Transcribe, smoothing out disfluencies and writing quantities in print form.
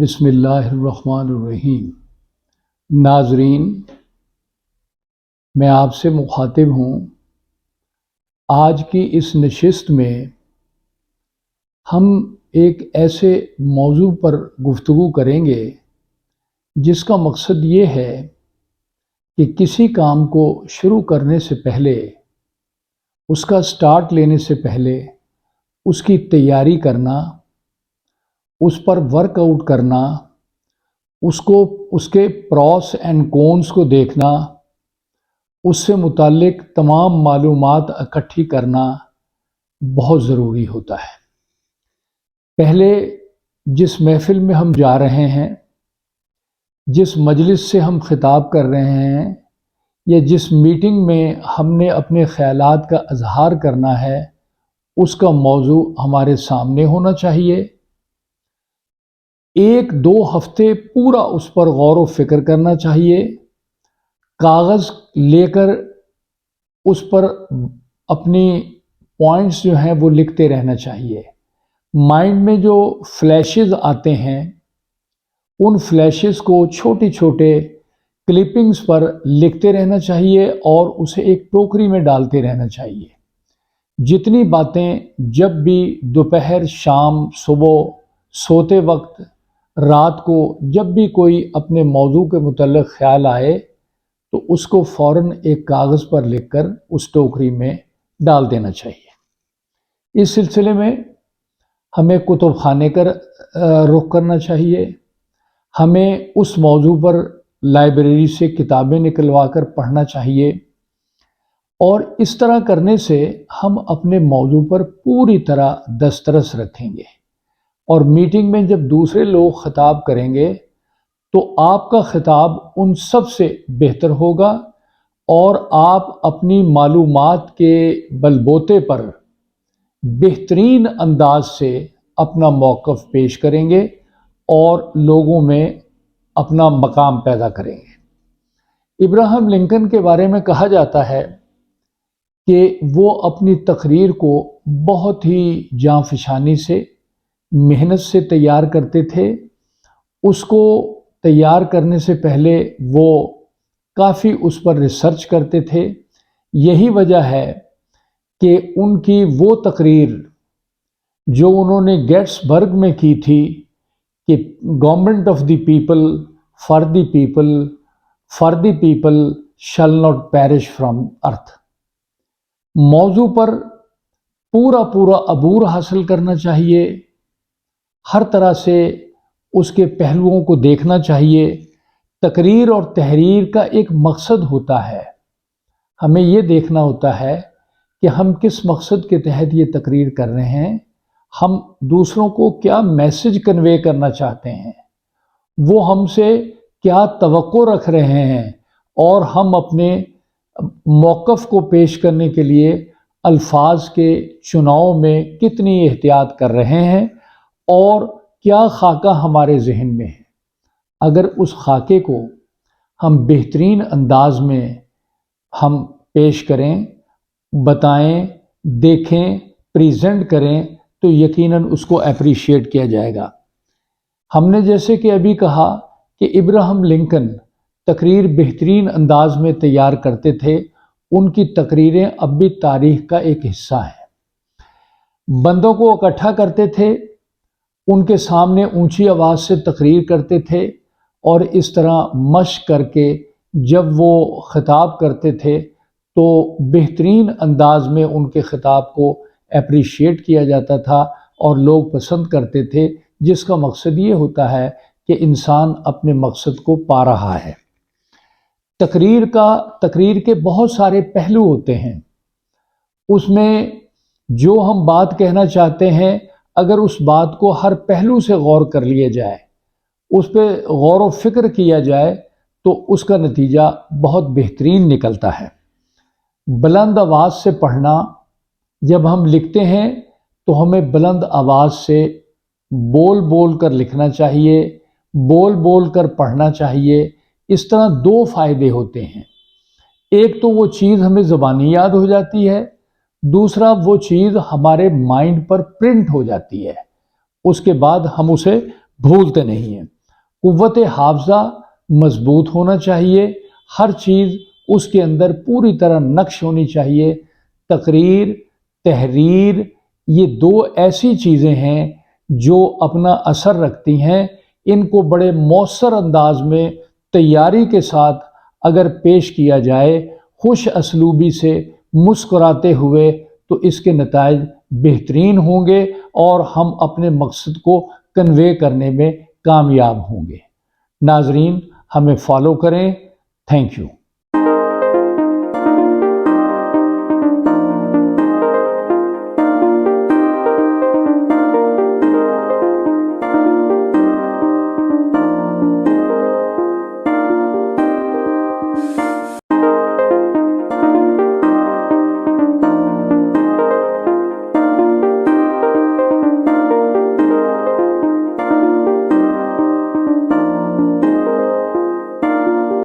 بسم اللہ الرحمن الرحیم۔ ناظرین، میں آپ سے مخاطب ہوں۔ آج کی اس نشست میں ہم ایک ایسے موضوع پر گفتگو کریں گے جس کا مقصد یہ ہے کہ کسی کام کو شروع کرنے سے پہلے، اس کا سٹارٹ لینے سے پہلے اس کی تیاری کرنا، اس پر ورک آؤٹ کرنا، اس کے پروس اینڈ کونس کو دیکھنا، اس سے متعلق تمام معلومات اکٹھی کرنا بہت ضروری ہوتا ہے۔ پہلے جس محفل میں ہم جا رہے ہیں، جس مجلس سے ہم خطاب کر رہے ہیں، یا جس میٹنگ میں ہم نے اپنے خیالات کا اظہار کرنا ہے، اس کا موضوع ہمارے سامنے ہونا چاہیے۔ 1-2 ہفتے پورا اس پر غور و فکر کرنا چاہیے۔ کاغذ لے کر اس پر اپنی پوائنٹس جو ہیں وہ لکھتے رہنا چاہیے۔ مائنڈ میں جو فلیشز آتے ہیں، ان فلیشز کو چھوٹے چھوٹے کلپنگز پر لکھتے رہنا چاہیے اور اسے ایک ٹوکری میں ڈالتے رہنا چاہیے۔ جتنی باتیں جب بھی دوپہر، شام، صبح، سوتے وقت، رات کو جب بھی کوئی اپنے موضوع کے متعلق خیال آئے تو اس کو فوراً ایک کاغذ پر لکھ کر اس ٹوکری میں ڈال دینا چاہیے۔ اس سلسلے میں ہمیں کتب خانے کا رخ کرنا چاہیے۔ ہمیں اس موضوع پر لائبریری سے کتابیں نکلوا کر پڑھنا چاہیے، اور اس طرح کرنے سے ہم اپنے موضوع پر پوری طرح دسترس رکھیں گے، اور میٹنگ میں جب دوسرے لوگ خطاب کریں گے تو آپ کا خطاب ان سب سے بہتر ہوگا، اور آپ اپنی معلومات کے بلبوتے پر بہترین انداز سے اپنا موقف پیش کریں گے اور لوگوں میں اپنا مقام پیدا کریں گے۔ ابراہیم لنکن کے بارے میں کہا جاتا ہے کہ وہ اپنی تقریر کو بہت ہی جاں فشانی سے، محنت سے تیار کرتے تھے۔ اس کو تیار کرنے سے پہلے وہ کافی اس پر ریسرچ کرتے تھے۔ یہی وجہ ہے کہ ان کی وہ تقریر جو انہوں نے گیٹس برگ میں کی تھی کہ government of the people, for the people, for the people شل ناٹ پیرش فرام ارتھ، موضوع پر پورا عبور حاصل کرنا چاہیے۔ ہر طرح سے اس کے پہلوؤں کو دیکھنا چاہیے۔ تقریر اور تحریر کا ایک مقصد ہوتا ہے، ہمیں یہ دیکھنا ہوتا ہے کہ ہم کس مقصد کے تحت یہ تقریر کر رہے ہیں، ہم دوسروں کو کیا میسج کنوے کرنا چاہتے ہیں، وہ ہم سے کیا توقع رکھ رہے ہیں، اور ہم اپنے موقف کو پیش کرنے کے لیے الفاظ کے چناؤ میں کتنی احتیاط کر رہے ہیں، اور کیا خاکہ ہمارے ذہن میں ہے۔ اگر اس خاکے کو ہم بہترین انداز میں ہم پیش کریں، بتائیں، دیکھیں، پریزنٹ کریں تو یقیناً اس کو اپریشیٹ کیا جائے گا۔ ہم نے جیسے کہ ابھی کہا کہ ابراہیم لنکن تقریر بہترین انداز میں تیار کرتے تھے۔ ان کی تقریریں اب بھی تاریخ کا ایک حصہ ہیں۔ بندوں کو اکٹھا کرتے تھے، ان کے سامنے اونچی آواز سے تقریر کرتے تھے، اور اس طرح مشق کر کے جب وہ خطاب کرتے تھے تو بہترین انداز میں ان کے خطاب کو اپریشیٹ کیا جاتا تھا اور لوگ پسند کرتے تھے، جس کا مقصد یہ ہوتا ہے کہ انسان اپنے مقصد کو پا رہا ہے۔ تقریر کے بہت سارے پہلو ہوتے ہیں۔ اس میں جو ہم بات کہنا چاہتے ہیں، اگر اس بات کو ہر پہلو سے غور کر لیا جائے، اس پہ غور و فکر کیا جائے تو اس کا نتیجہ بہت بہترین نکلتا ہے۔ بلند آواز سے پڑھنا، جب ہم لکھتے ہیں تو ہمیں بلند آواز سے بول کر لکھنا چاہیے، بول کر پڑھنا چاہیے۔ اس طرح 2 فائدے ہوتے ہیں۔ ایک تو وہ چیز ہمیں زبانی یاد ہو جاتی ہے، دوسرا وہ چیز ہمارے مائنڈ پر پرنٹ ہو جاتی ہے، اس کے بعد ہم اسے بھولتے نہیں ہیں۔ قوت حافظہ مضبوط ہونا چاہیے، ہر چیز اس کے اندر پوری طرح نقش ہونی چاہیے۔ تقریر، تحریر، یہ دو ایسی چیزیں ہیں جو اپنا اثر رکھتی ہیں۔ ان کو بڑے مؤثر انداز میں تیاری کے ساتھ اگر پیش کیا جائے، خوش اسلوبی سے مسکراتے ہوئے، تو اس کے نتائج بہترین ہوں گے اور ہم اپنے مقصد کو کنوے کرنے میں کامیاب ہوں گے۔ ناظرین، ہمیں فالو کریں۔ Thank you.